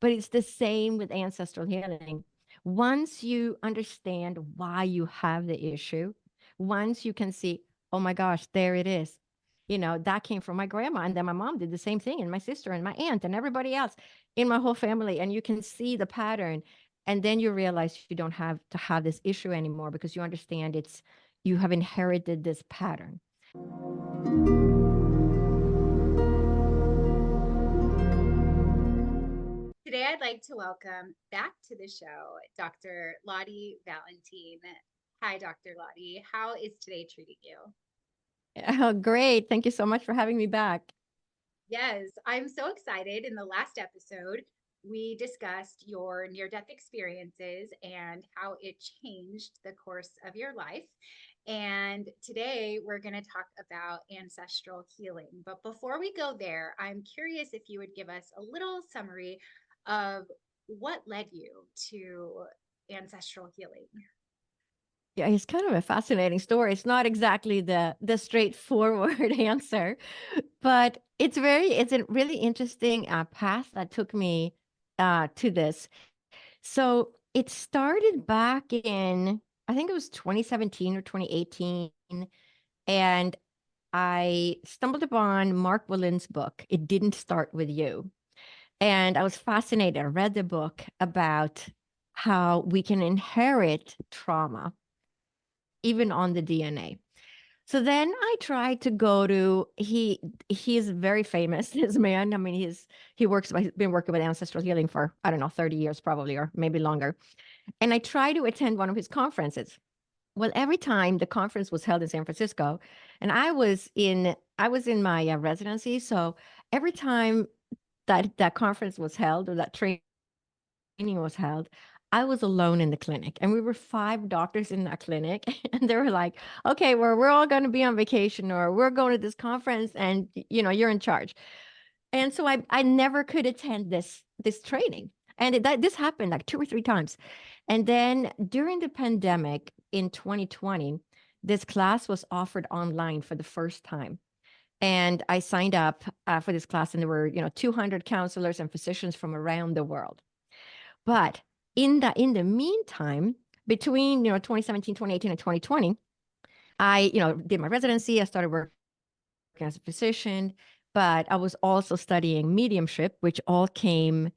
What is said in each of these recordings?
But it's the same with ancestral healing. Once you understand why you have the issue, once you can see, oh my gosh, there it is. That came from my grandma. And then my mom did the same thing, and my sister and my aunt and everybody else in my whole family. And you can see the pattern. And then you realize you don't have to have this issue anymore, because you understand you have inherited this pattern. Today, I'd like to welcome back to the show Dr. Lotte Valentin. Hi, Dr. Lotte. How is today treating you? Oh, great. Thank you so much for having me back. Yes, I'm so excited. In the last episode, we discussed your near death experiences and how it changed the course of your life. And today, we're going to talk about ancestral healing. But before we go there, I'm curious if you would give us a little summary of what led you to ancestral healing. Yeah, it's kind of a fascinating story. It's not exactly the straightforward answer, but it's a really interesting path that took me to this. So it started back in, I think it was 2017 or 2018, and I stumbled upon Mark Willin's book, It Didn't Start With You. And I was fascinated. I read the book about how we can inherit trauma even on the DNA. So then I tried to go to he is very famous, this man. I mean, he's been working with ancestral healing for, I don't know, 30 years probably, or maybe longer. And I tried to attend one of his conferences. Well, every time the conference was held in San Francisco, and I was in my residency, so every time that conference was held, or that training was held, I was alone in the clinic, and we were 5 doctors in that clinic, and they were like, "Okay, well, we're all going to be on vacation, or we're going to this conference, and you're in charge." And so I never could attend this training, and this happened like 2 or 3 times, and then during the pandemic in 2020, this class was offered online for the first time. And I signed up for this class, and there were 200 counselors and physicians from around the world. But in the meantime, between 2017, 2018, and 2020, I did my residency. I started working as a physician, but I was also studying mediumship, which all came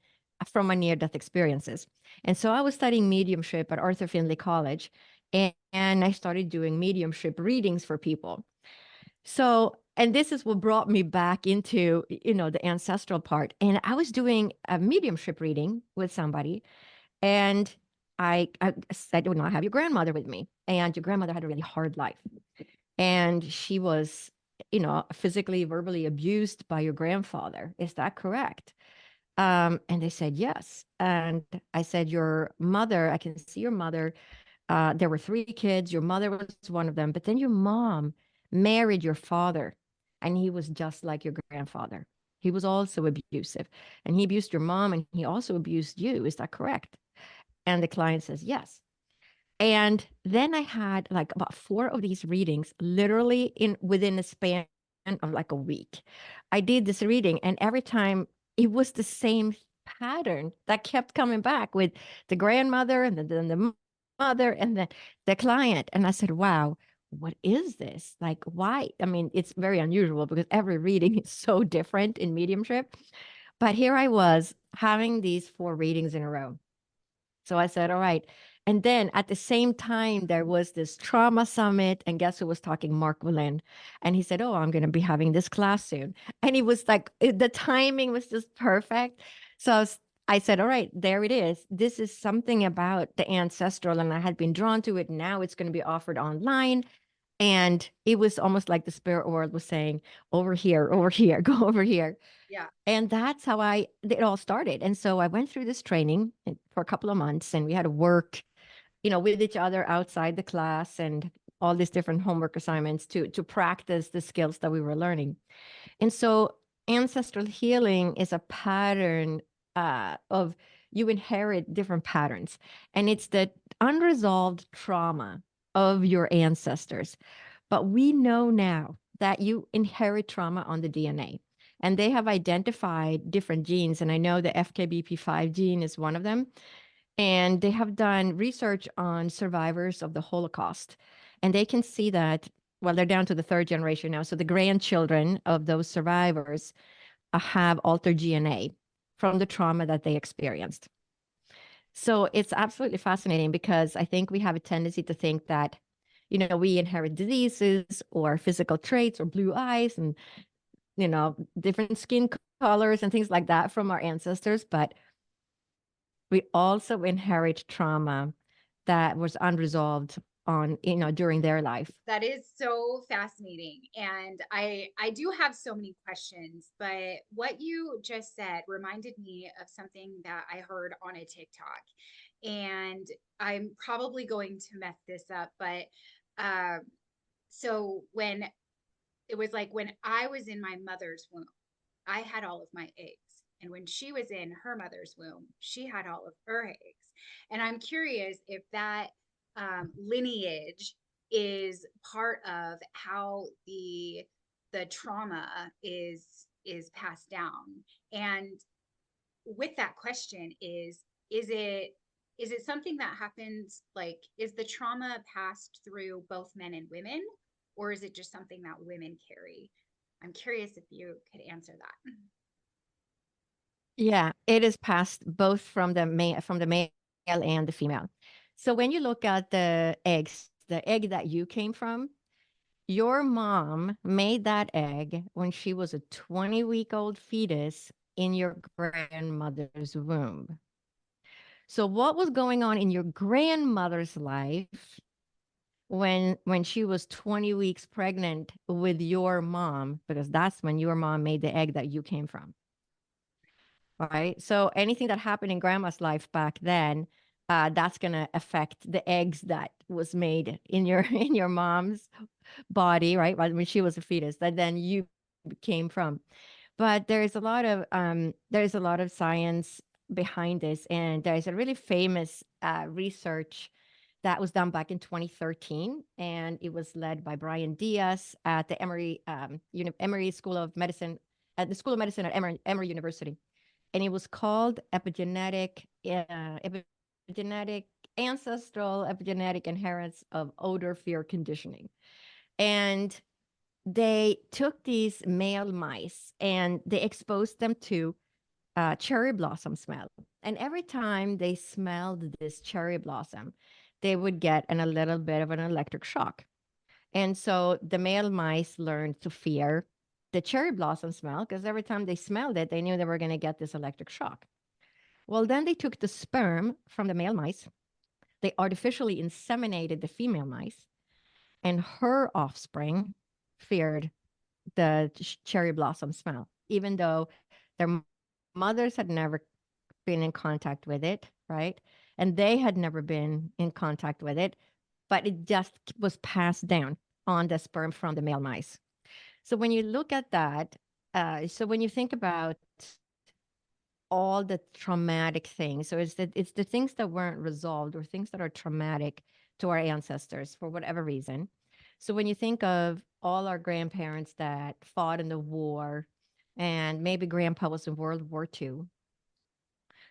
from my near-death experiences. And so I was studying mediumship at Arthur Findlay College, and I started doing mediumship readings for people. So, and this is what brought me back into the ancestral part. And I was doing a mediumship reading with somebody, and I said, "Oh, no, I have your grandmother with me, and your grandmother had a really hard life, and she was, physically, verbally abused by your grandfather. Is that correct?" And they said yes. And I said, "Your mother, I can see your mother. There were 3 kids. Your mother was one of them, but then your mom married your father, and he was just like your grandfather. He was also abusive, and he abused your mom, and he also abused you. Is that correct?" And the client says yes. And then I had like about 4 of these readings, literally in within a span of like a week. I did this reading, and every time it was the same pattern that kept coming back with the grandmother, and then the mother, and then the client. And I said, "Wow, what is this? Like, why?" I mean, it's very unusual because every reading is so different in mediumship. But here I was having these 4 readings in a row. So I said, "All right." And then at the same time, there was this trauma summit. And guess who was talking? Mark Willin. And he said, "Oh, I'm going to be having this class soon." And he was like, the timing was just perfect. So I said, "All right, there it is. This is something about the ancestral." And I had been drawn to it. Now it's going to be offered online. And it was almost like the spirit world was saying, over here, go over here. Yeah. And that's how it all started. And so I went through this training for a couple of months, and we had to work, with each other outside the class, and all these different homework assignments to practice the skills that we were learning. And so ancestral healing is a pattern of you inherit different patterns, and it's the unresolved trauma of your ancestors. But we know now that you inherit trauma on the DNA. And they have identified different genes. And I know the FKBP5 gene is one of them. And they have done research on survivors of the Holocaust. And they can see that, well, they're down to the third generation now. So the grandchildren of those survivors have altered DNA from the trauma that they experienced. So it's absolutely fascinating because I think we have a tendency to think that, we inherit diseases or physical traits or blue eyes and, different skin colors and things like that from our ancestors. But we also inherit trauma that was unresolved during their life. That is so fascinating. And I do have so many questions, but what you just said reminded me of something that I heard on a TikTok. And I'm probably going to mess this up, but so when it was like when I was in my mother's womb, I had all of my eggs. And when she was in her mother's womb, she had all of her eggs. And I'm curious if that lineage is part of how the trauma is passed down. And with that question is it something that happens, like, is the trauma passed through both men and women, or is it just something that women carry? I'm curious if you could answer that. Yeah, it is passed both from the male and the female. So when you look at the eggs, the egg that you came from, your mom made that egg when she was a 20-week-old fetus in your grandmother's womb. So what was going on in your grandmother's life when she was 20 weeks pregnant with your mom, because that's when your mom made the egg that you came from. All right. So anything that happened in grandma's life back then, that's gonna affect the eggs that was made in your in your mom's body, right? When she was a fetus, that then you came from. But there's a lot of science behind this, and there's a really famous research that was done back in 2013, and it was led by Brian Diaz at the Emory School of Medicine, at the School of Medicine at Emory University, and it was called epigenetic ancestral epigenetic inheritance of odor fear conditioning. And they took these male mice and they exposed them to cherry blossom smell. And every time they smelled this cherry blossom, they would get a little bit of an electric shock. And so the male mice learned to fear the cherry blossom smell because every time they smelled it, they knew they were going to get this electric shock. Well, then they took the sperm from the male mice, they artificially inseminated the female mice, and her offspring feared the cherry blossom smell, even though their mothers had never been in contact with it, right? And they had never been in contact with it, but it just was passed down on the sperm from the male mice. So when you look at that, so when you think about all the traumatic things, so it's the things that weren't resolved or things that are traumatic to our ancestors for whatever reason. So when you think of all our grandparents that fought in the war, and maybe grandpa was in World War II,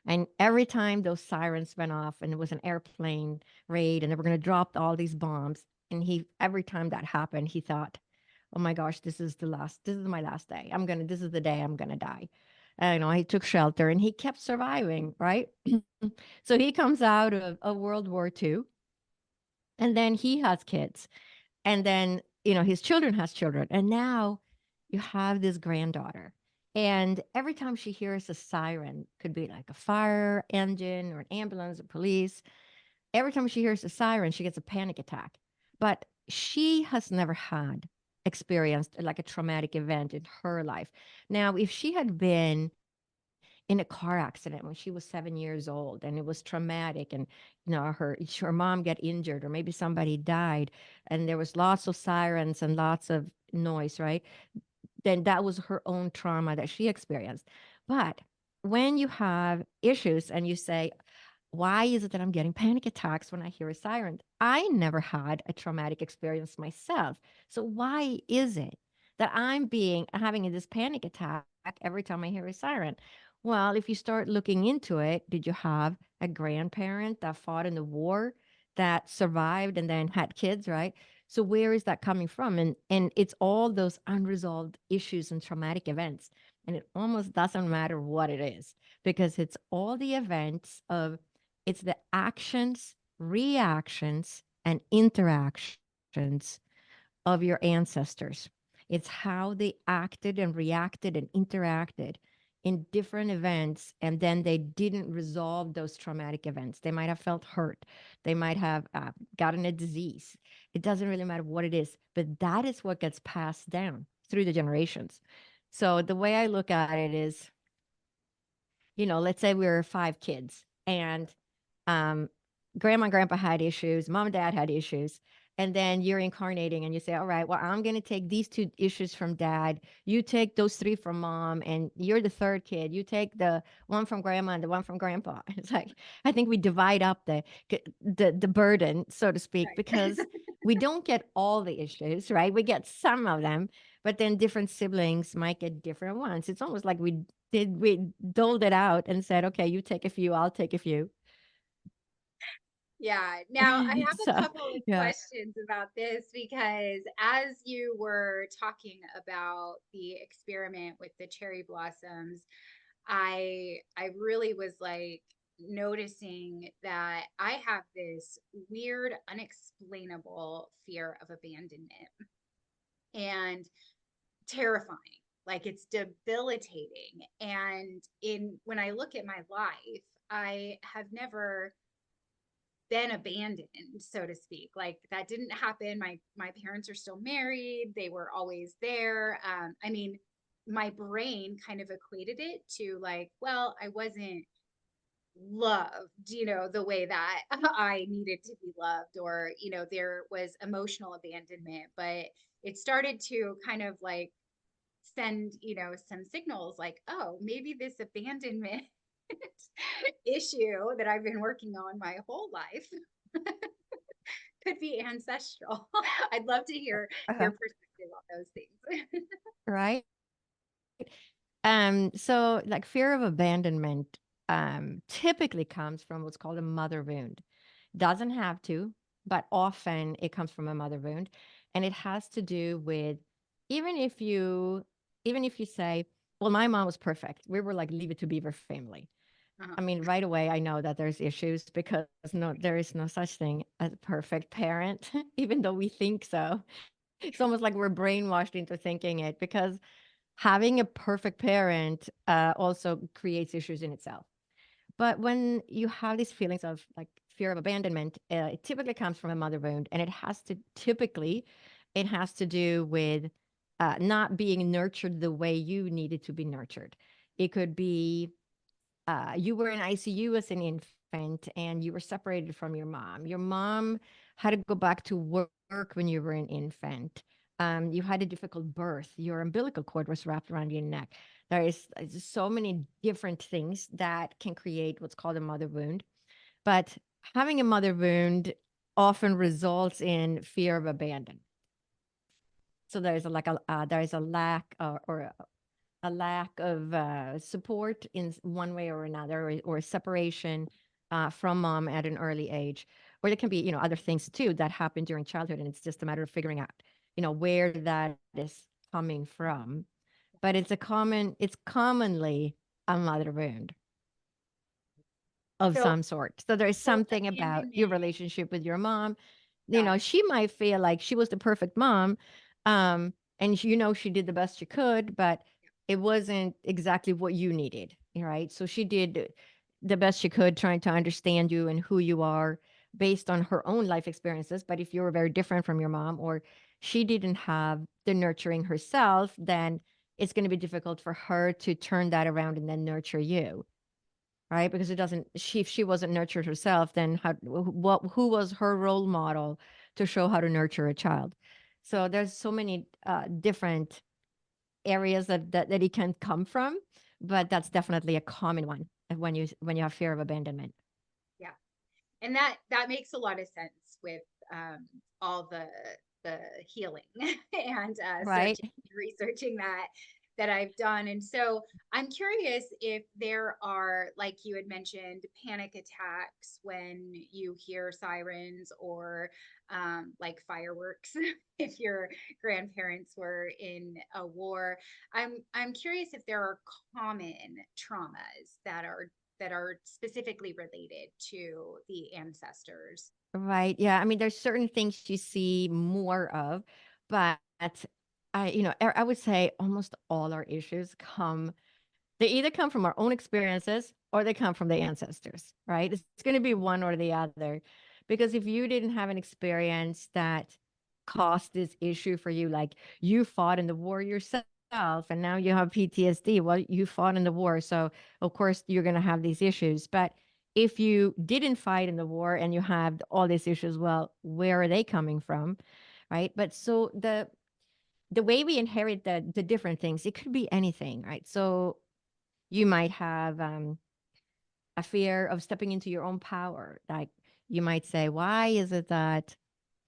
and every time those sirens went off and it was an airplane raid and they were going to drop all these bombs, and every time that happened, he thought, oh my gosh, this is my last day. This is the day I'm going to die. He took shelter and he kept surviving, right? So he comes out of World War II, and then he has kids, and then his children has children, and now you have this granddaughter, and every time she hears a siren, could be like a fire engine or an ambulance or police, every time she hears a siren she gets a panic attack. But she has never had experienced like a traumatic event in her life. Now if she had been in a car accident when she was 7 years old and it was traumatic, and her mom got injured or maybe somebody died and there was lots of sirens and lots of noise, right? Then that was her own trauma that she experienced. But when you have issues and you say, why is it that I'm getting panic attacks when I hear a siren? I never had a traumatic experience myself. So why is it that I'm having this panic attack every time I hear a siren. Well, if you start looking into it, did you have a grandparent that fought in the war that survived and then had kids, right? So where is that coming from? And it's all those unresolved issues and traumatic events. And it almost doesn't matter what it is because it's all the events of it's the actions, reactions, and interactions of your ancestors. It's how they acted and reacted and interacted in different events, and then they didn't resolve those traumatic events. They might have felt hurt. They might have gotten a disease. It doesn't really matter what it is, but that is what gets passed down through the generations. So the way I look at it is, let's say we were five kids and um, grandma and grandpa had issues, mom and dad had issues. And then you're incarnating and you say, all right, well, I'm going to take these two issues from dad. You take those three from mom, and you're the third kid. You take the one from grandma and the one from grandpa. It's like, I think we divide up the burden, so to speak, Right. because we don't get all the issues, right? We get some of them, but then different siblings might get different ones. It's almost like we doled it out and said, okay, you take a few, I'll take a few. Yeah. Now, I have a So, couple of yeah. questions about this because as you were talking about the experiment with the cherry blossoms, I really was like noticing that I have this weird, unexplainable fear of abandonment and terrifying. Like it's debilitating. And in when I look at my life, I have never been abandoned, so to speak. Like that didn't happen. My parents are still married. They were always there. I mean, my brain kind of equated it to like, well, I wasn't loved, the way that I needed to be loved, or, there was emotional abandonment, but it started to kind of like send, some signals like, oh, maybe this abandonment issue that I've been working on my whole life could be ancestral. I'd love to hear your Uh-huh. perspective on those things. Right. So like fear of abandonment typically comes from what's called a mother wound. Doesn't have to, but often it comes from a mother wound. And it has to do with even if you even if you say, well, my mom was perfect. We were like leave it to beaver family. Uh-huh. I mean, right away I know that there's issues because there is no such thing as a perfect parent, even though we think so. It's almost like we're brainwashed into thinking it because having a perfect parent also creates issues in itself. But when you have these feelings of like fear of abandonment, it typically comes from a mother wound, and it has to do with not being nurtured the way you needed to be nurtured. It could be you were in ICU as an infant and you were separated from your mom. Your mom had to go back to work when you were an infant. You had a difficult birth. Your umbilical cord was wrapped around your neck. There is so many different things that can create what's called a mother wound. But having a mother wound often results in fear of abandonment. So there is a lack or a lack of support in one way or another, or separation from mom at an early age, or there can be other things too that happen during childhood, and it's just a matter of figuring out where that is coming from. But it's commonly a mother wound of So, some sort. So there's so something about your abandonment, relationship with your mom. got it. She might feel like she was the perfect mom, and she did the best she could, but it wasn't exactly what you needed, right? So she did the best she could, trying to understand you and who you are based on her own life experiences. But if you were very different from your mom, or she didn't have the nurturing herself, then it's going to be difficult for her to turn that around and then nurture you, right? Because it doesn't she if she wasn't nurtured herself, then who was her role model to show how to nurture a child? So there's so many different areas that it can come from, but that's definitely a common one when you have fear of abandonment. Yeah. And that makes a lot of sense with all the healing and Right. searching researching that I've done. And so I'm curious if there are, like you had mentioned, panic attacks when you hear sirens, or like fireworks if your grandparents were in a war. I'm curious if there are common traumas that are specifically related to the ancestors. Right. Yeah. I mean, there's certain things you see more of, but I would say almost all our issues they either come from our own experiences or they come from the ancestors, right? It's going to be one or the other. Because if you didn't have an experience that caused this issue for you, like you fought in the war yourself and now you have PTSD, well, you fought in the war. So, of course, you're going to have these issues. But if you didn't fight in the war and you have all these issues, well, where are they coming from? Right. But so the way we inherit the different things, it could be anything, right? So you might have a fear of stepping into your own power. Like you might say, why is it that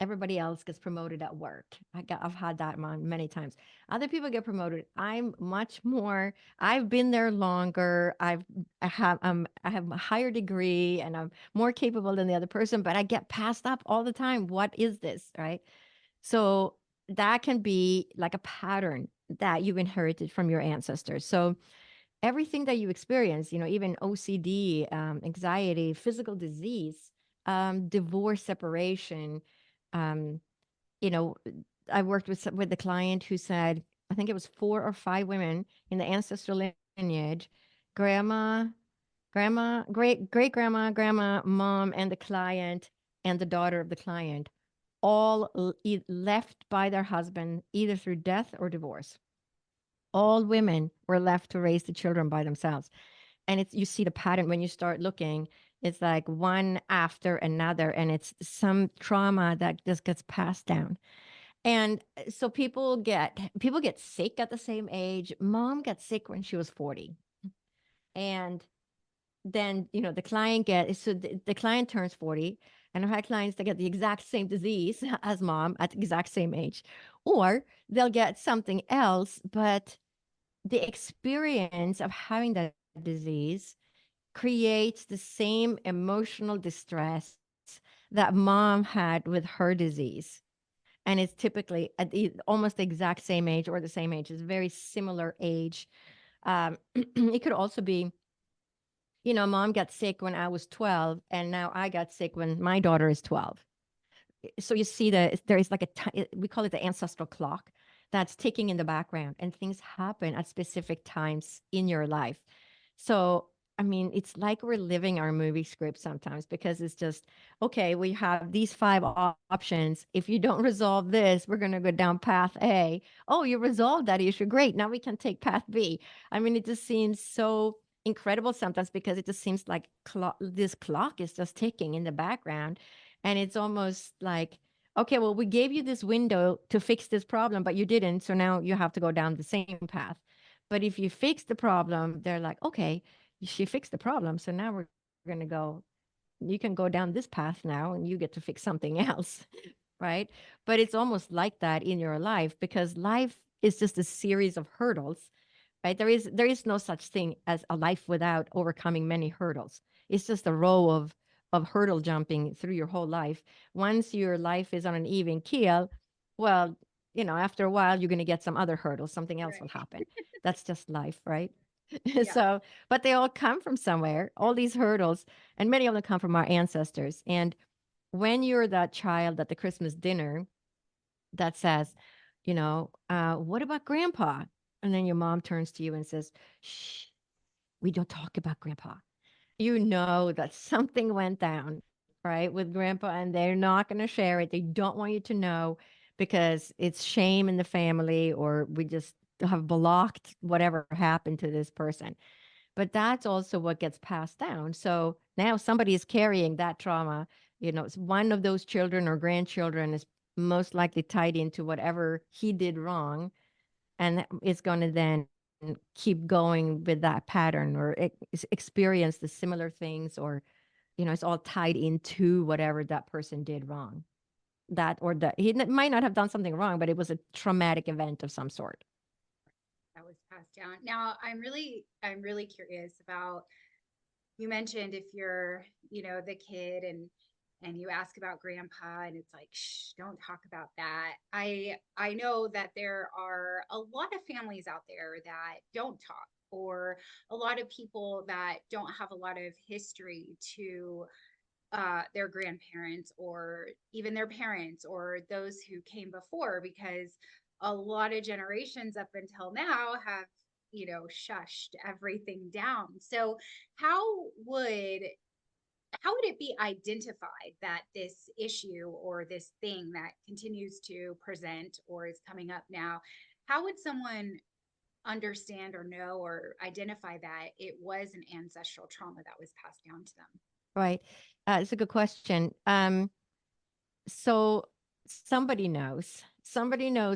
everybody else gets promoted at work? I've had that many times. Other people get promoted. I'm much more. I've been there longer. I have a higher degree and I'm more capable than the other person, but I get passed up all the time. What is this, right? So that can be like a pattern that you inherited from your ancestors. So everything that you experience, even OCD, anxiety, physical disease, divorce, separation. Um, you know, I worked with a client who said, I think it was 4 or 5 women in the ancestral lineage, grandma, great grandma, grandma, mom, and the client and the daughter of the client, all left by their husband either through death or divorce. All women were left to raise the children by themselves. And it's you see the pattern when you start looking. It's like one after another, and it's some trauma that just gets passed down. And so people get sick at the same age. Mom got sick when she was 40. And then the client the client turns 40, and I've had clients that get the exact same disease as mom at the exact same age, or they'll get something else, but the experience of having that disease creates the same emotional distress that mom had with her disease. And it's typically at almost the exact same age or the same age. It's very similar age. It could also be, mom got sick when I was 12, and now I got sick when my daughter is 12. So you see that there is like we call it the ancestral clock that's ticking in the background, and things happen at specific times in your life. So I mean, it's like we're living our movie script sometimes, because it's just, okay, we have these five options. If you don't resolve this, we're going to go down path A. Oh, you resolved that issue, great, now we can take path B. I mean, it just seems so incredible sometimes, because it just seems like this clock is just ticking in the background. And it's almost like, okay, well, we gave you this window to fix this problem, but you didn't. So now you have to go down the same path. But if you fix the problem, they're like, okay, she fixed the problem. So now we're going to go, you can go down this path now and you get to fix something else. Right. But it's almost like that in your life, because life is just a series of hurdles. Right. There is no such thing as a life without overcoming many hurdles. It's just a row of hurdle jumping through your whole life. Once your life is on an even keel, well, after a while, you're going to get some other hurdles. Something else will Right. happen. That's just life, right? Yeah. So, but they all come from somewhere, all these hurdles, and many of them come from our ancestors. And when you're that child at the Christmas dinner that says, what about grandpa? And then your mom turns to you and says, shh, we don't talk about grandpa. You know that something went down, right, with grandpa, and they're not going to share it. They don't want you to know, because it's shame in the family, or we just have blocked whatever happened to this person. But that's also what gets passed down. So now somebody is carrying that trauma. It's one of those children or grandchildren is most likely tied into whatever he did wrong, and it's going to then keep going with that pattern, or experience the similar things, or it's all tied into whatever that person did wrong. That, or that he might not have done something wrong, but it was a traumatic event of some sort. That was passed down. Now, I'm really curious about, you mentioned if you're, the kid and you ask about grandpa and it's like, shh, don't talk about that. I know that there are a lot of families out there that don't talk, or a lot of people that don't have a lot of history to their grandparents or even their parents or those who came before, because a lot of generations up until now have, shushed everything down. So how would how would it be identified that this issue or this thing that continues to present or is coming up now, how would someone understand or know or identify that it was an ancestral trauma that was passed down to them? Right. It's a good question. So somebody knows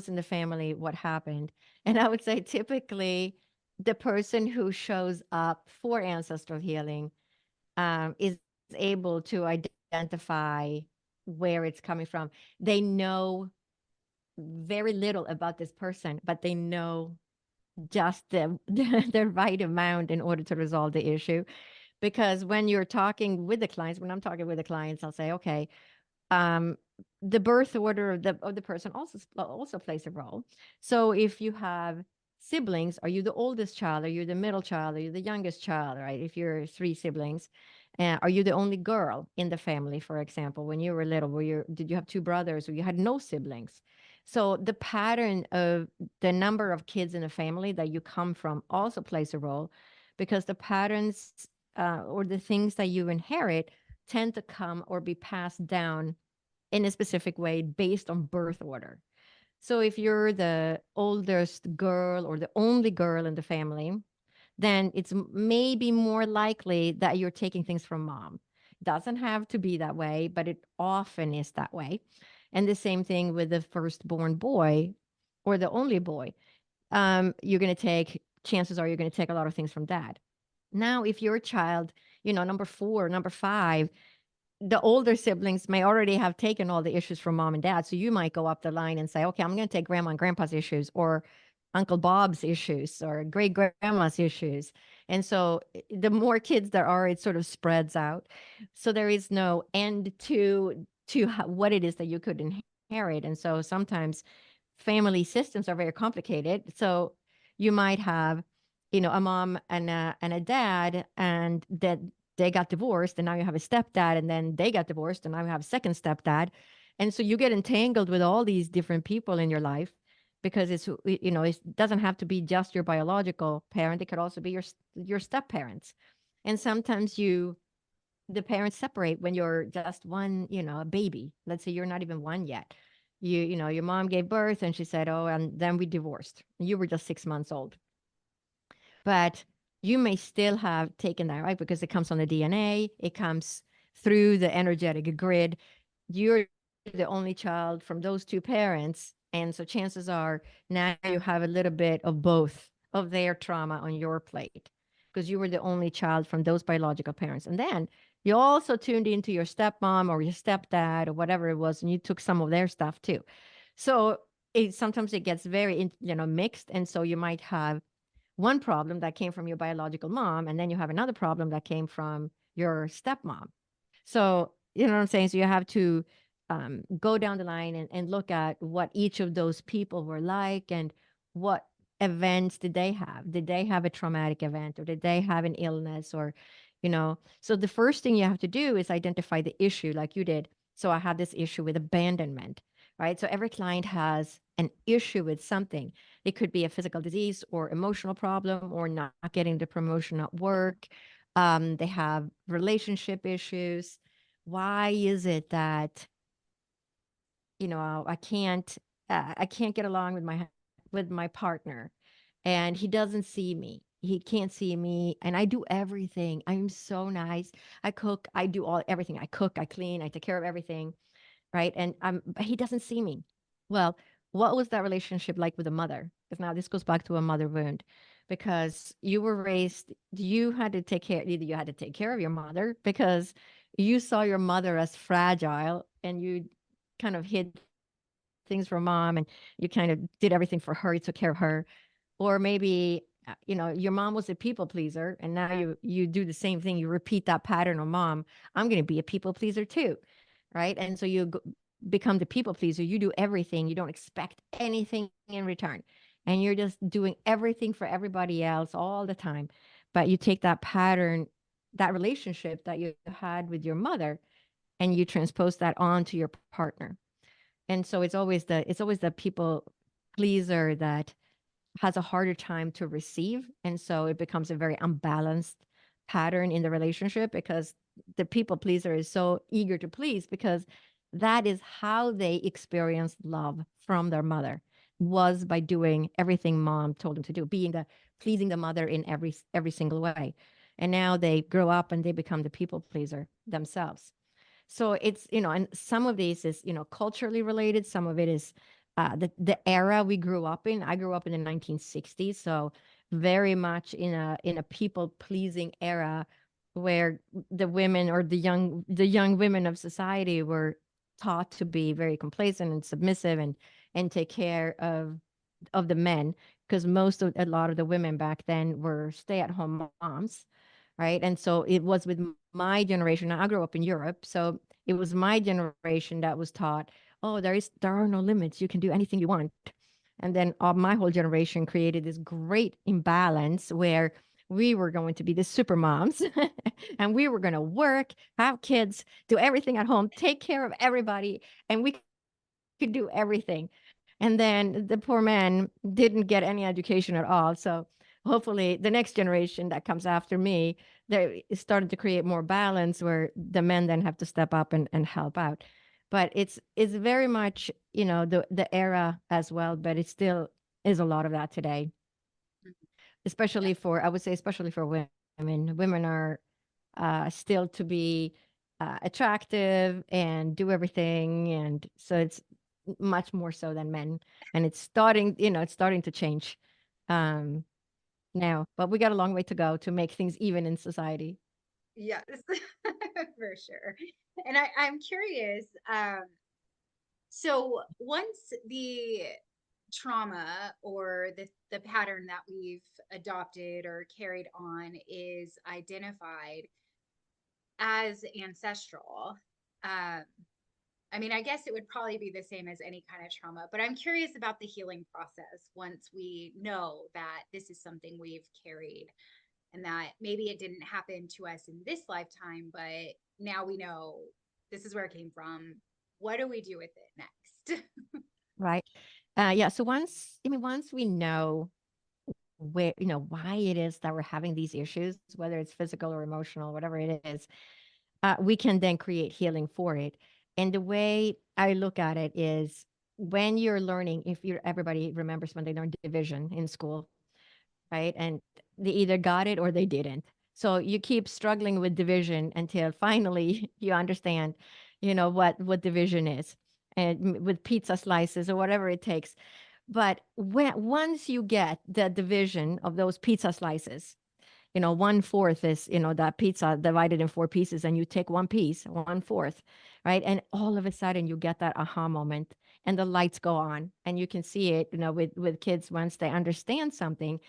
in the family what happened. And I would say typically the person who shows up for ancestral healing is able to identify where it's coming from. They know very little about this person, but they know just the right amount in order to resolve the issue. Because when you're talking with the clients, when I'm talking with the clients, I'll say, okay, um, the birth order of the person also plays a role. So if you have siblings, are you the oldest child? Are you the middle child? Are you the youngest child? Right? If you're three siblings, are you the only girl in the family? For example, when you were little, did you have two brothers or you had no siblings? So the pattern of the number of kids in the family that you come from also plays a role, because the patterns or the things that you inherit tend to come or be passed down in a specific way based on birth order. So if you're the oldest girl or the only girl in the family, then it's maybe more likely that you're taking things from mom. Doesn't have to be that way, but it often is that way. And the same thing with the firstborn boy or the only boy. You're going to take, chances are you're going to take a lot of things from dad. Now, if your child, number four, number five, the older siblings may already have taken all the issues from mom and dad. So you might go up the line and say, okay, I'm going to take grandma and grandpa's issues or Uncle Bob's issues or great grandma's issues. And so the more kids there are, it sort of spreads out. So there is no end to what it is that you could inherit. And so sometimes family systems are very complicated. So you might have, a mom and a dad, and that they got divorced, and now you have a stepdad, and then they got divorced, and now you have a second stepdad. And so you get entangled with all these different people in your life, because it doesn't have to be just your biological parent. It could also be your step parents. And sometimes the parents separate when you're just one, a baby. Let's say you're not even one yet. Your mom gave birth and she said, oh, and then we divorced. You were just 6 months old. But you may still have taken that, right? Because it comes on the DNA, it comes through the energetic grid. You're the only child from those two parents. And so chances are now you have a little bit of both of their trauma on your plate, because you were the only child from those biological parents. And then you also tuned into your stepmom or your stepdad or whatever it was, and you took some of their stuff too. So sometimes it gets very, mixed. And so you might have one problem that came from your biological mom, and then you have another problem that came from your stepmom. So, you know what I'm saying? So you have to go down the line and look at what each of those people were like, and what events did they have? Did they have a traumatic event, or did they have an illness, or, so the first thing you have to do is identify the issue like you did. So I had this issue with abandonment, right? So every client has an issue with something. It could be a physical disease or emotional problem or not getting the promotion at work. They have relationship issues. Why is it that, I can't get along with my partner, and he doesn't see me. He can't see me, and I do everything. I'm so nice. I cook, I do everything. I cook, I clean, I take care of everything, right? And but he doesn't see me. Well, what was that relationship like with a mother? Because now this goes back to a mother wound, because you were raised, you had to take care, either you had to take care of your mother because you saw your mother as fragile, and you kind of hid things from mom, and you kind of did everything for her, you took care of her. Or maybe your mom was a people pleaser, and now you do the same thing. You repeat that pattern on mom. I'm going to be a people pleaser too, right? And so become the people pleaser. You do everything. You don't expect anything in return, and you're just doing everything for everybody else all the time. But you take that pattern, that relationship that you had with your mother, and you transpose that on to your partner. And so it's always the people pleaser that has a harder time to receive. And so it becomes a very unbalanced pattern in the relationship, because the people pleaser is so eager to please, because that is how they experienced love from their mother, was by doing everything mom told them to do, being the pleasing the mother in every single way. And now they grow up and they become the people pleaser themselves. So and some of these is, culturally related. Some of it is the era we grew up in. I grew up in the 1960s, so very much in a people pleasing era, where the women, or the young women of society, were taught to be very complacent and submissive, and take care of the men, because a lot of the women back then were stay-at-home moms, right? And so it was with my generation. I grew up in Europe, so it was my generation that was taught, oh, there are no limits. You can do anything you want. And then my whole generation created this great imbalance where we were going to be the super moms and we were going to work, have kids, do everything at home, take care of everybody, and we could do everything. And then the poor man didn't get any education at all. So hopefully the next generation that comes after me, they started to create more balance, where the men then have to step up and help out. But it's very much, the era as well, but it still is a lot of that today, Yeah. I would say, especially for women. Women are still to be attractive and do everything, and so it's much more so than men. And it's starting to change um, now, but we got a long way to go to make things even in society. Yes, for sure. And I'm curious. So once the trauma or the pattern that we've adopted or carried on is identified as ancestral, um, I mean, I guess it would probably be the same as any kind of trauma, but I'm curious about the healing process once we know that this is something we've carried, and that maybe it didn't happen to us in this lifetime, but now we know this is where it came from. What do we do with it next? Right. Yeah. So once we know why it is that we're having these issues, whether it's physical or emotional, whatever it is, we can then create healing for it. And the way I look at it is, when you're learning, if you're everybody remembers when they learned division in school, right? And they either got it or they didn't. So you keep struggling with division until finally you understand, what division is, and with pizza slices or whatever it takes. But once you get the division of those pizza slices, 1/4 is, that pizza divided in four pieces, and you take one piece, 1/4, right? And all of a sudden you get that aha moment, and the lights go on, and you can see it, with kids. Once they understand something,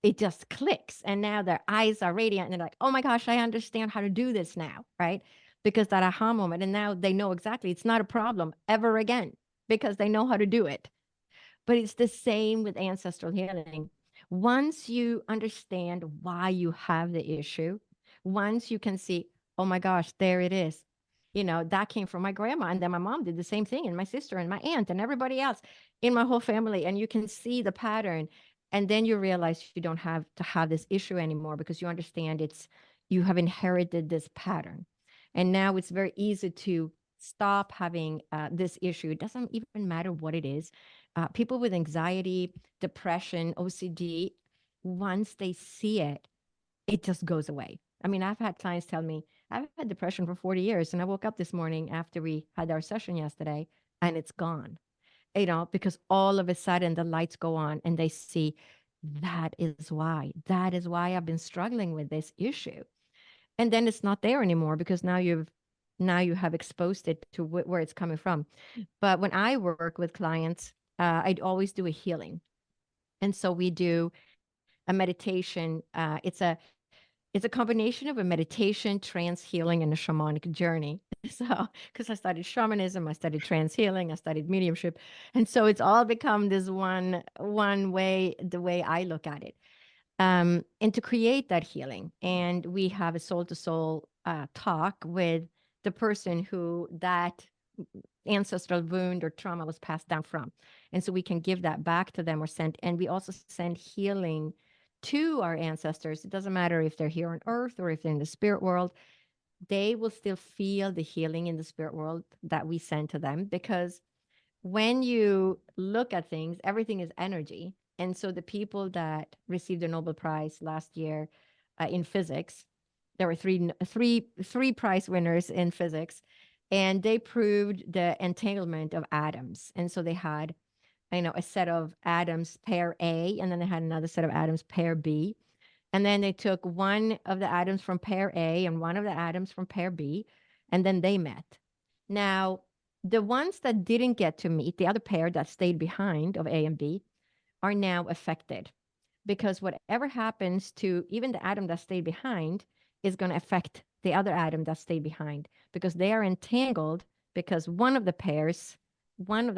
it just clicks, and now their eyes are radiant, and they're like, oh my gosh, I understand how to do this now, right? Because that aha moment, and now they know exactly, it's not a problem ever again, because they know how to do it. But it's the same with ancestral healing. Once you understand why you have the issue, once you can see, oh my gosh, there it is. That came from my grandma. And then my mom did the same thing, and my sister and my aunt and everybody else in my whole family. And you can see the pattern. And then you realize you don't have to have this issue anymore, because you understand you have inherited this pattern. And now it's very easy to stop having this issue. It doesn't even matter what it is. People with anxiety, depression, OCD, once they see it, it just goes away. I mean, I've had clients tell me, I've had depression for 40 years, and I woke up this morning after we had our session yesterday, and it's gone. Because all of a sudden the lights go on, and they see, that is why I've been struggling with this issue. And then it's not there anymore, because now you have exposed it to where it's coming from. But when I work with clients, I'd always do a healing. And so we do a meditation. It's a combination of a meditation, trance healing, and a shamanic journey. So, because I studied shamanism, I studied trance healing, I studied mediumship, and so it's all become this one way, the way I look at it. And to create that healing, and we have a soul to soul talk with the person who that ancestral wound or trauma was passed down from, and so we can give that back to them or send, and we also send healing to our ancestors. It doesn't matter if they're here on earth or if they're in the spirit world, they will still feel the healing in the spirit world that we send to them, because when you look at things, everything is energy. And so the people that received the Nobel Prize last year in physics, there were three prize winners in physics, and they proved the entanglement of atoms. And so they had, a set of atoms pair A, and then they had another set of atoms pair B. And then they took one of the atoms from pair A and one of the atoms from pair B, and then they met. Now, the ones that didn't get to meet, the other pair that stayed behind of A and B, are now affected, because whatever happens to even the atom that stayed behind is going to affect the other atom that stayed behind, because they are entangled, because one of the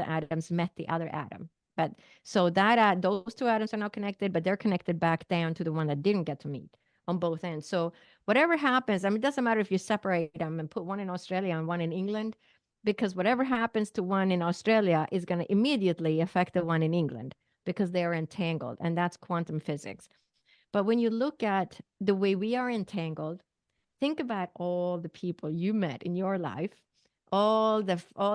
atoms met the other atom. But so that those two atoms are now connected, but they're connected back down to the one that didn't get to meet on both ends. So whatever happens, I mean, it doesn't matter if you separate them and put one in Australia and one in England, because whatever happens to one in Australia is going to immediately affect the one in England, because they are entangled, and that's quantum physics. But when you look at the way we are entangled, think about all the people you met in your life, all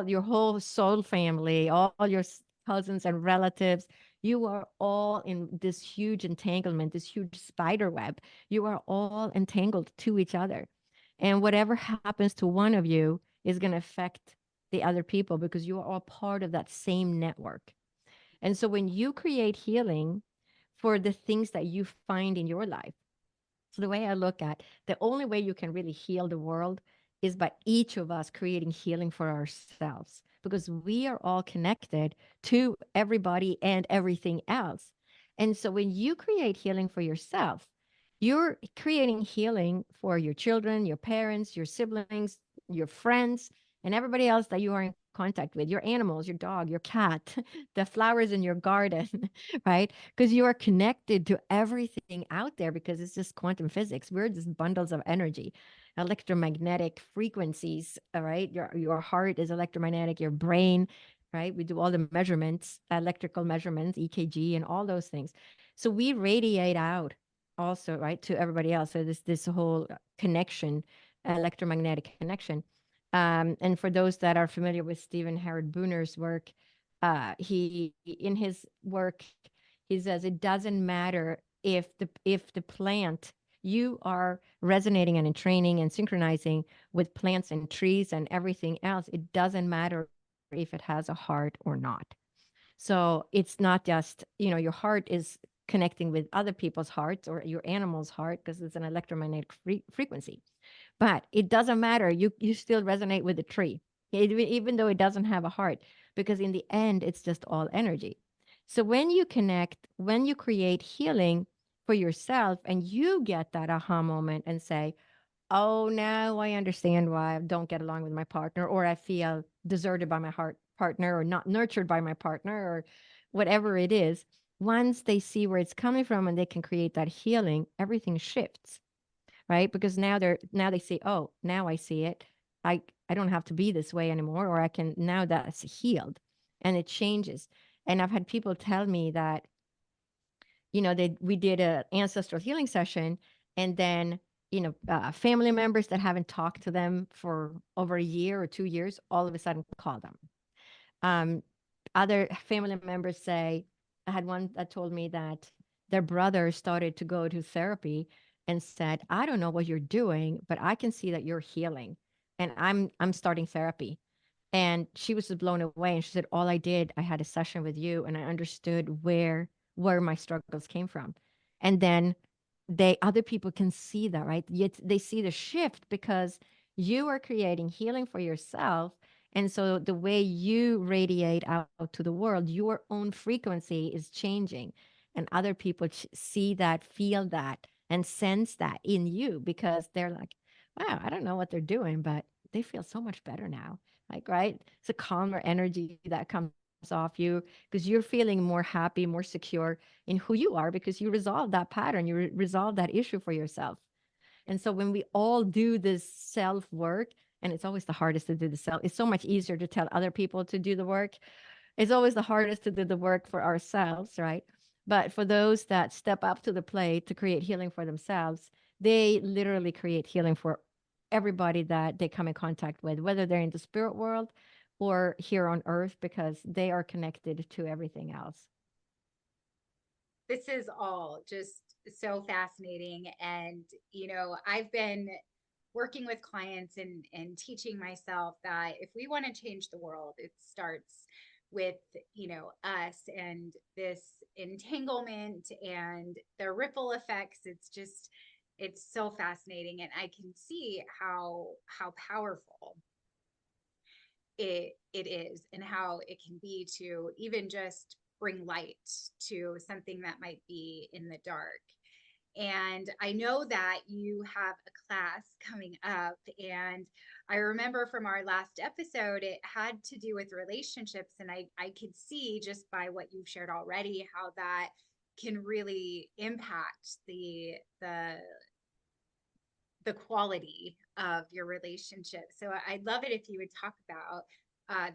your whole soul family, all your cousins and relatives. You are all in this huge entanglement, this huge spider web. You are all entangled to each other. And whatever happens to one of you is going to affect the other people, because you are all part of that same network. And so when you create healing for the things that you find in your life, so the way I look at, the only way you can really heal the world is by each of us creating healing for ourselves, because we are all connected to everybody and everything else. And so when you create healing for yourself, you're creating healing for your children, your parents, your siblings, your friends, and everybody else that you are in contact with, your animals, your dog, your cat, the flowers in your garden, right? Because you are connected to everything out there, because it's just quantum physics. We're just bundles of energy, electromagnetic frequencies. All right. Your heart is electromagnetic, your brain, right? We do all the measurements, electrical measurements, EKG, and all those things. So we radiate out also, right, to everybody else. So this whole connection, electromagnetic connection. And for those that are familiar with Stephen Howard Booner's work, he in his work, he says it doesn't matter if the plant, you are resonating and in training and synchronizing with plants and trees and everything else. It doesn't matter if it has a heart or not. So it's not just, your heart is connecting with other people's hearts or your animal's heart, because it's an electromagnetic frequency. But it doesn't matter. You still resonate with the tree, even though it doesn't have a heart, because in the end, it's just all energy. So when you connect, when you create healing for yourself, and you get that aha moment and say, oh, now I understand why I don't get along with my partner, or I feel deserted by my partner, or not nurtured by my partner, or whatever it is. Once they see where it's coming from and they can create that healing, everything shifts, right? Because now they say, oh, now I see it. I don't have to be this way anymore, or I can, now that's healed, and it changes. And I've had people tell me that, we did a ancestral healing session, and then, family members that haven't talked to them for over a year or 2 years, all of a sudden call them. Um, Other family members say, I had one that told me that their brother started to go to therapy and said, I don't know what you're doing, but I can see that you're healing. And I'm starting therapy. And she was just blown away. And she said, all I did, I had a session with you, and I understood where my struggles came from. And then other people can see that, right? Yet they see the shift, because you are creating healing for yourself. And so the way you radiate out to the world, your own frequency is changing. and other people see that, feel that, and sense that in you, because they're like, wow, I don't know what they're doing, but they feel so much better now. Like, right? It's a calmer energy that comes off you because you're feeling more happy, more secure in who you are because you resolved that pattern, you resolved that issue for yourself. And so when we all do this self work, and it's always the hardest to do the self, it's so much easier to tell other people to do the work. It's always the hardest to do the work for ourselves, right? But for those that step up to the plate to create healing for themselves, they literally create healing for everybody that they come in contact with, whether they're in the spirit world or here on earth, because they are connected to everything else. This is all just so fascinating. And, I've been working with clients and teaching myself that if we want to change the world, it starts with, us and this entanglement and the ripple effects. It's so fascinating. And I can see how powerful it is and how it can be to even just bring light to something that might be in the dark. And I know that you have a class coming up. And I remember from our last episode, it had to do with relationships. And I could see just by what you've shared already how that can really impact the quality of your relationship. So I'd love it if you would talk about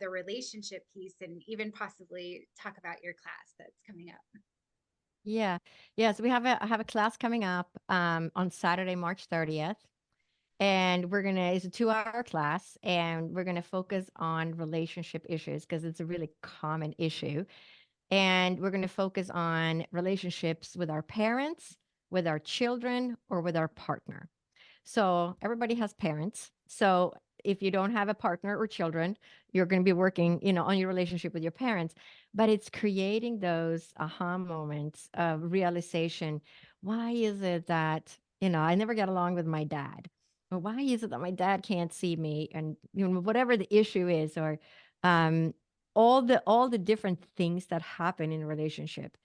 the relationship piece and even possibly talk about your class that's coming up. Yeah. Yeah. So I have a class coming up on Saturday, March 30th. And it's a 2 hour class, and we're gonna focus on relationship issues because it's a really common issue. And we're gonna focus on relationships with our parents, with our children, or with our partner. So everybody has parents. So if you don't have a partner or children, you're going to be working, on your relationship with your parents. But it's creating those aha moments of realization. Why is it that, I never get along with my dad? Or why is it that my dad can't see me? And whatever the issue is, or um, all the different things that happen in a relationship.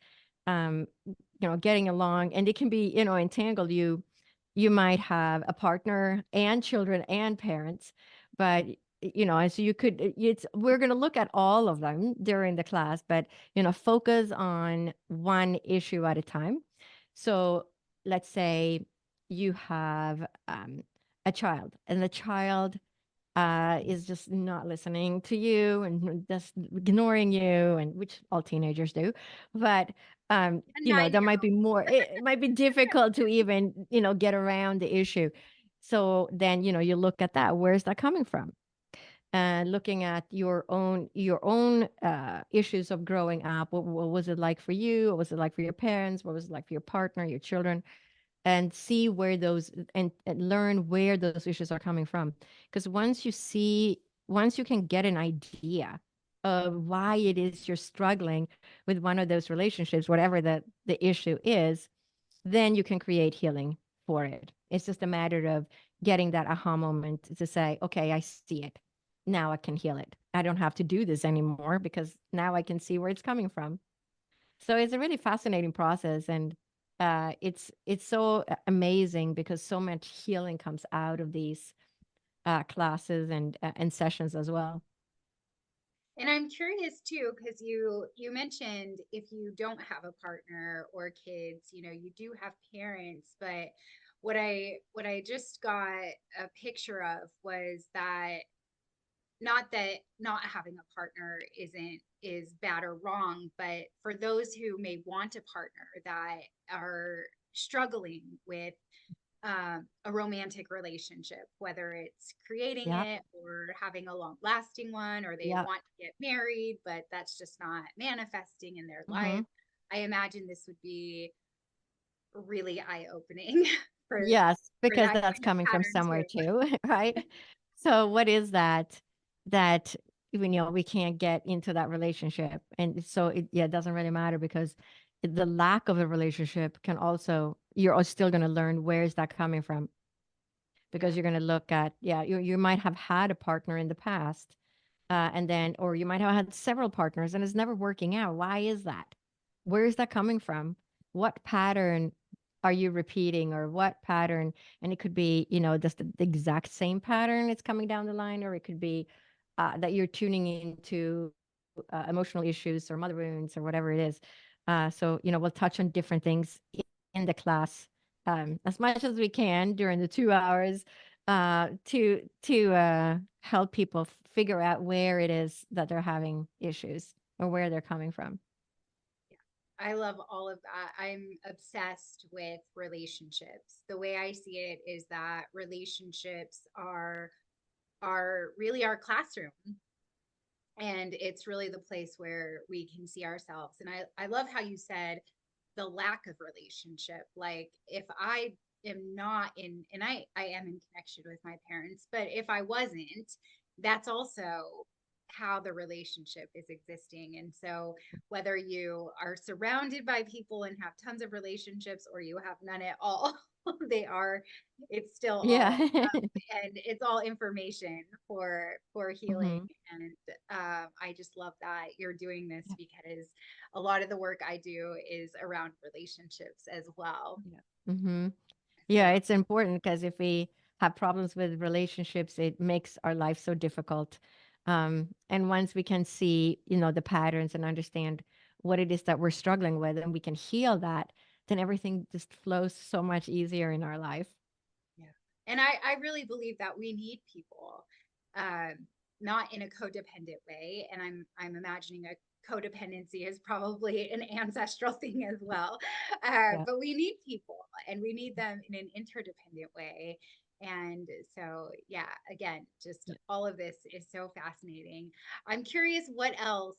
Getting along, and it can be, entangled. You might have a partner and children and parents, but and so we're going to look at all of them during the class, but focus on one issue at a time. So let's say you have a child, and the child is just not listening to you and just ignoring you, and which all teenagers do. But A 9 there year might be more. It might be difficult to even get around the issue. So then you look at that. Where's that coming from? And looking at your own issues of growing up. What was it like for you? What was it like for your parents? What was it like for your partner, your children? And see where those and learn where those issues are coming from. Because once you can get an idea of why it is you're struggling with one of those relationships, whatever the issue is, then you can create healing for it. It's just a matter of getting that aha moment to say, okay, I see it. Now I can heal it. I don't have to do this anymore because now I can see where it's coming from. So it's a really fascinating process, and it's so amazing because so much healing comes out of these classes and sessions as well. And I'm curious too, because you mentioned if you don't have a partner or kids, you do have parents, but what I just got a picture of was that not that not having a partner is bad or wrong, but for those who may want a partner that are struggling with a romantic relationship, whether it's creating Yeah, it or having a long lasting one, or they yeah. want to get married, but that's just not manifesting in their Hmm. life. I imagine this would be really eye opening Yes, for because that that's kind of coming from pattern somewhere too. too, right? So what is that even we can't get into that relationship, and so it doesn't really matter because the lack of a relationship can also you're still going to learn where is that coming from, Yeah. because you're going to look at, you might have had a partner in the past, and then, or you might have had several partners and it's never working out. Why is that? Where is that coming from? what pattern are you repeating, or what pattern? And it could be, just the exact same pattern it's coming down the line, or it could be that you're tuning into emotional issues or mother wounds or whatever it is. So, we'll touch on different things in the class, as much as we can during the 2 hours, to help people figure out where it is that they're having issues or where they're coming from. I love all of that. I'm obsessed with relationships. The way I see it is that relationships are really our classroom, and it's really the place where we can see ourselves. And I love how you said the lack of relationship. Like, if I am not in, and I am in connection with my parents, but if I wasn't, that's also how the relationship is existing. And so whether you are surrounded by people and have tons of relationships, or you have none at all, they are, it's still Yeah. all, and it's all information for healing. Hmm. And I just love that you're doing this, because a lot of the work I do is around relationships as well. Yeah. Hmm. Yeah, So it's important because if we have problems with relationships, it makes our life so difficult. And once we can see, the patterns and understand what it is that we're struggling with, and we can heal that, then everything just flows so much easier in our life. yeah. And I really believe that we need people, um, not in a codependent way. And I'm imagining a codependency is probably an ancestral thing as well. Yeah. But we need people, and we need them in an interdependent way. And so, yeah, again, just Yeah. all of this is so fascinating. I'm curious what else,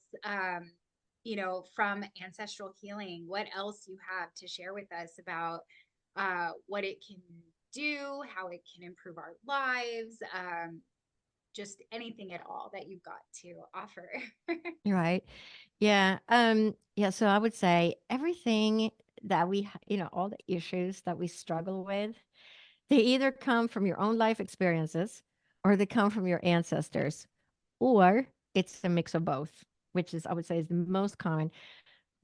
from ancestral healing, what else you have to share with us about what it can do, how it can improve our lives, just anything at all that you've got to offer. You're right. Yeah. Yeah. So I would say everything that all the issues that we struggle with, they either come from your own life experiences, or they come from your ancestors, or it's a mix of both, which is, I would say, is the most common,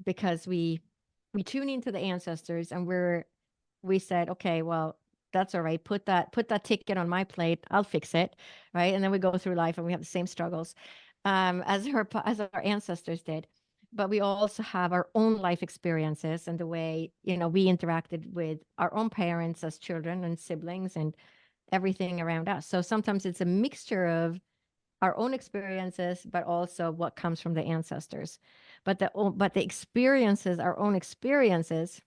because we tune into the ancestors, and we said, okay, well, that's all right. Put that ticket on my plate. I'll fix it, right? And then we go through life and we have the same struggles, as our ancestors did. But we also have our own life experiences, and the way we interacted with our own parents as children and siblings and everything around us. So sometimes it's a mixture of our own experiences, but also what comes from the ancestors. But the experiences, our own experiences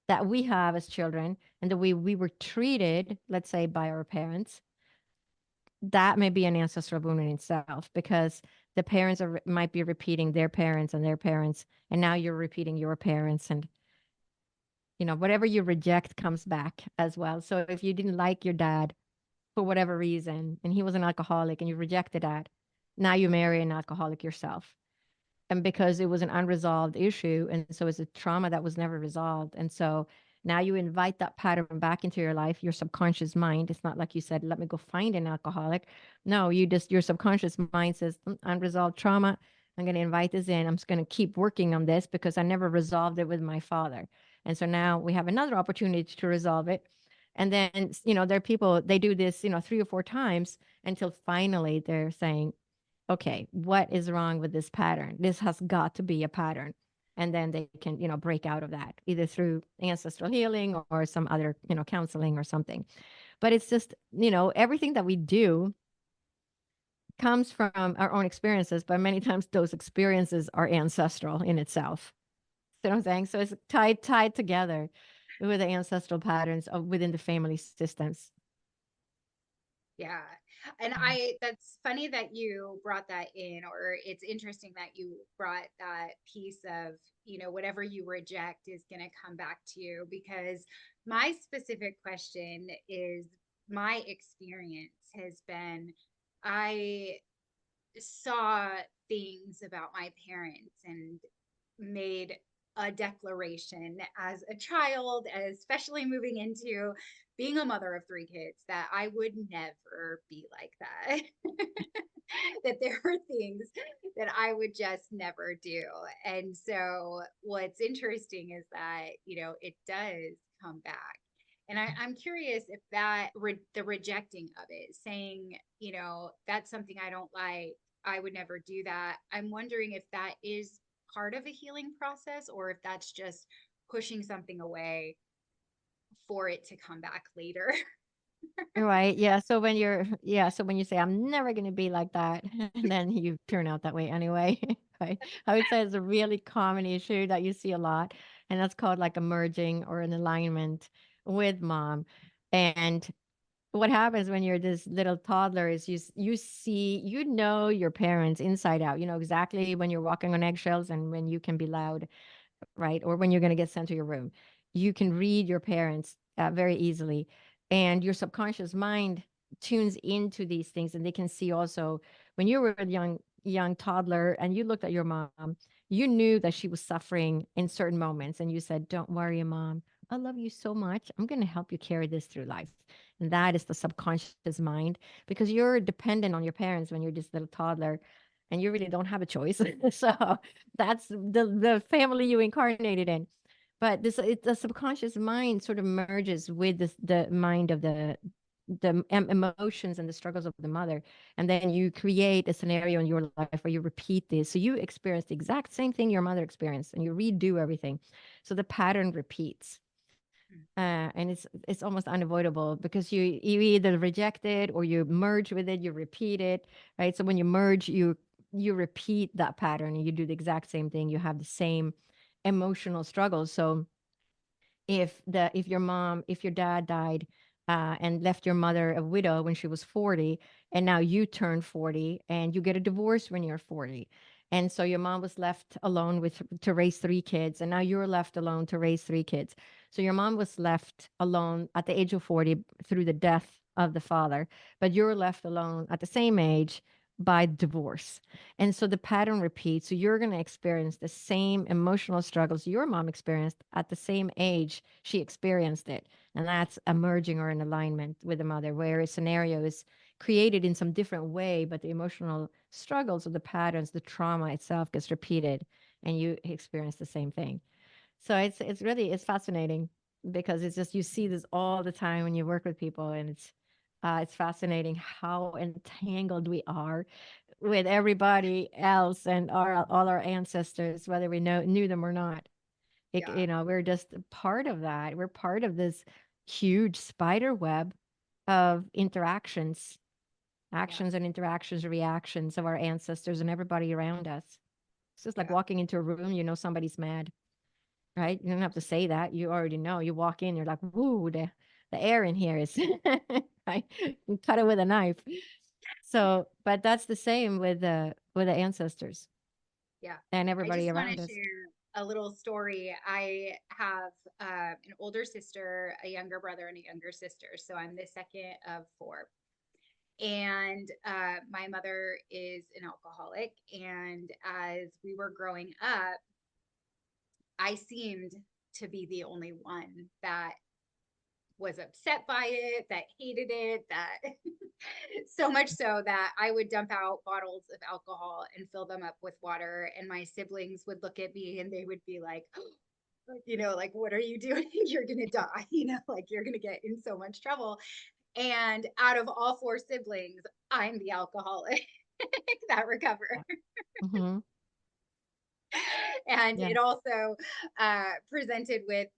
that we have as children, and the way we were treated, let's say by our parents, that may be an ancestral wound in itself, because the parents might be repeating their parents and their parents, and now you're repeating your parents, and whatever you reject comes back as well. So if you didn't like your dad for whatever reason, and he was an alcoholic, and you rejected that, now you marry an alcoholic yourself. And because it was an unresolved issue, and so it's a trauma that was never resolved. And so now you invite that pattern back into your life, your subconscious mind. It's not like you said, let me go find an alcoholic. No, your subconscious mind says, unresolved trauma, I'm going to invite this in. I'm just going to keep working on this because I never resolved it with my father. And so now we have another opportunity to resolve it. And then, there are people, they do this, 3 or 4 times, until finally they're saying, okay, what is wrong with this pattern? This has got to be a pattern. And then they can, break out of that, either through ancestral healing, or some other, counseling or something. But it's just, everything that we do comes from our own experiences, but many times those experiences are ancestral in itself. You know what I'm saying? So it's tied together with the ancestral patterns within the family systems. Yeah. And that's funny that you brought that in, or it's interesting that you brought that piece of, whatever you reject is going to come back to you, because my specific question is, my experience has been, I saw things about my parents and made a declaration as a child, especially moving into being a mother of 3 kids, that I would never be like that. That there were things that I would just never do. And so what's interesting is that, it does come back. And I'm curious if the rejecting of it, saying, that's something I don't like, I would never do that. I'm wondering if that is part of a healing process or if that's just pushing something away for it to come back later. Right. Yeah. So when so when you say, I'm never going to be like that, and then you turn out that way anyway, right? I would say it's a really common issue that you see a lot. And that's called like a merging or an alignment with mom. And what happens when you're this little toddler is you see, your parents inside out, exactly when you're walking on eggshells and when you can be loud, right? Or when you're going to get sent to your room. You can read your parents very easily. And your subconscious mind tunes into these things. And they can see also when you were a young toddler and you looked at your mom, you knew that she was suffering in certain moments. And you said, don't worry, mom. I love you so much. I'm going to help you carry this through life. And that is the subconscious mind because you're dependent on your parents when you're just a little toddler and you really don't have a choice. So that's the family you incarnated in. But the subconscious mind sort of merges with the mind of the emotions and the struggles of the mother, and then you create a scenario in your life where you repeat this. So you experience the exact same thing your mother experienced, and you redo everything. So the pattern repeats. And it's almost unavoidable because you either reject it or you merge with it, you repeat it, right? So when you merge, you repeat that pattern and you do the exact same thing. You have the same emotional struggles. So if your dad died and left your mother a widow when she was 40, and now you turn 40 and you get a divorce when you're 40, and so your mom was left alone with to raise three kids, and now you're left alone to raise three kids. So your mom was left alone at the age of 40 through the death of the father, but you're left alone at the same age by divorce. And so the pattern repeats. So you're going to experience the same emotional struggles your mom experienced at the same age she experienced it. And that's a merging or an alignment with the mother, where a scenario is created in some different way, but the emotional struggles or the patterns, the trauma itself gets repeated and you experience the same thing. So it's fascinating because it's just you see this all the time when you work with people, and it's fascinating how entangled we are with everybody else and all our ancestors, whether we knew them or not. Yeah. We're just part of that. We're part of this huge spider web of Yeah. actions and interactions, reactions of our ancestors and everybody around us. It's just like Yeah. walking into a room, somebody's mad, right? You don't have to say that. You already know. You walk in, you're like, woo, the air in here is right. You cut it with a knife. So, but that's the same with the ancestors Yeah. and I everybody just want to around us. share a little story. I have an older sister, a younger brother, and a younger sister. So I'm the second of four. And my mother is an alcoholic. And as we were growing up, I seemed to be the only one that was upset by it, that hated it, that so much so that I would dump out bottles of alcohol and fill them up with water. And my siblings would look at me and they would be like, like, what are you doing? You're going to die, like you're going to get in so much trouble. And out of all four siblings, I'm the alcoholic that recovered. Mm-hmm. And Yeah. it also presented with,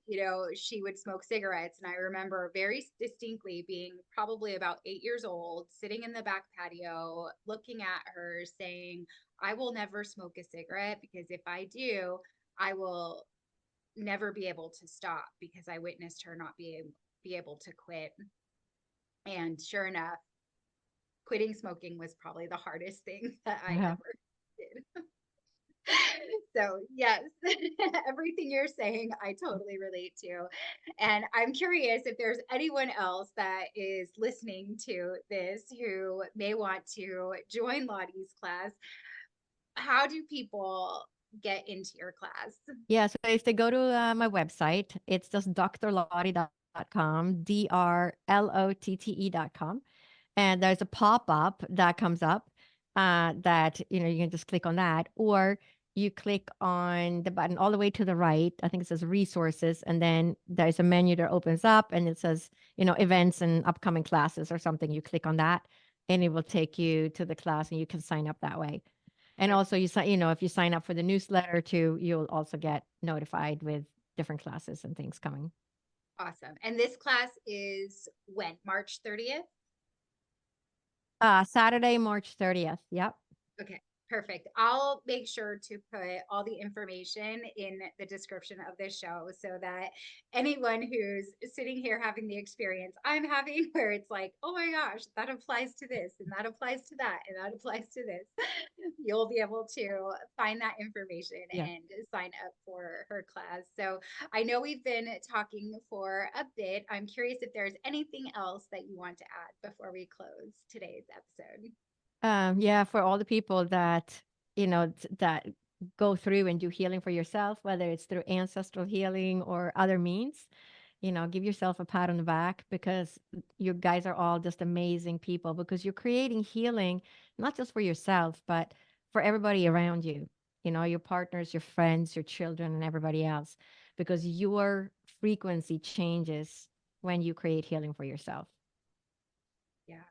she would smoke cigarettes. And I remember very distinctly being probably about 8 years old, sitting in the back patio, looking at her saying, I will never smoke a cigarette because if I do, I will never be able to stop because I witnessed her not be able to quit. And sure enough, quitting smoking was probably the hardest thing that I Yeah. ever did. So yes, everything you're saying, I totally relate to. And I'm curious if there's anyone else that is listening to this who may want to join Lottie's class. How do people get into your class? Yeah. So if they go to my website, it's just drlotte.com, DRLOTTE.com. And there's a pop up that comes up. that, you can just click on that, or you click on the button all the way to the right. I think it says resources, and then there's a menu that opens up and it says, events and upcoming classes or something. You click on that and it will take you to the class and you can sign up that way. And also you sign, if you sign up for the newsletter too, you'll also get notified with different classes and things coming. Awesome. And this class is when? March 30th? Saturday, March 30th. Yep. Okay, perfect. I'll make sure to put all the information in the description of this show so that anyone who's sitting here having the experience I'm having, where it's like, oh my gosh, that applies to this, and that applies to that, and that applies to this, you'll be able to find that information Yeah. and sign up for her class. So I know we've been talking for a bit. I'm curious if there's anything else that you want to add before we close today's episode. Yeah, for all the people that, that go through and do healing for yourself, whether it's through ancestral healing or other means, give yourself a pat on the back, because you guys are all just amazing people, because you're creating healing, not just for yourself, but for everybody around you, your partners, your friends, your children, and everybody else, because your frequency changes when you create healing for yourself. Yeah,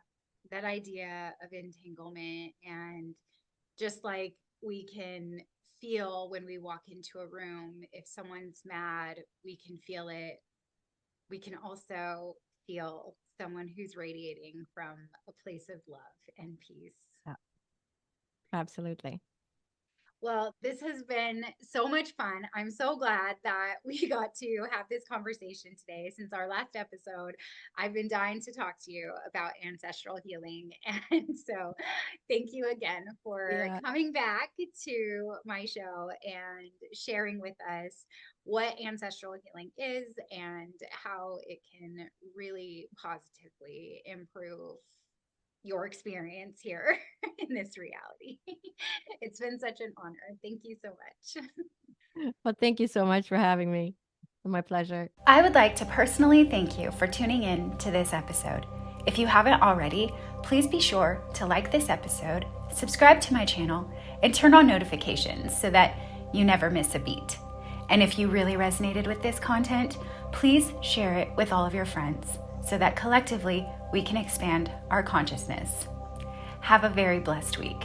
that idea of entanglement, and just like we can feel when we walk into a room, if someone's mad, we can feel it. We can also feel someone who's radiating from a place of love and peace. Yeah, absolutely. Well, this has been so much fun. I'm so glad that we got to have this conversation today. Since our last episode, I've been dying to talk to you about ancestral healing. And so thank you again for Yeah. coming back to my show and sharing with us what ancestral healing is and how it can really positively improve your experience here in this reality. It's been such an honor. Thank you so much. Well, thank you so much for having me. My pleasure. I would like to personally thank you for tuning in to this episode. If you haven't already, please be sure to like this episode, subscribe to my channel, and turn on notifications so that you never miss a beat. And if you really resonated with this content, please share it with all of your friends so that collectively we can expand our consciousness. Have a very blessed week.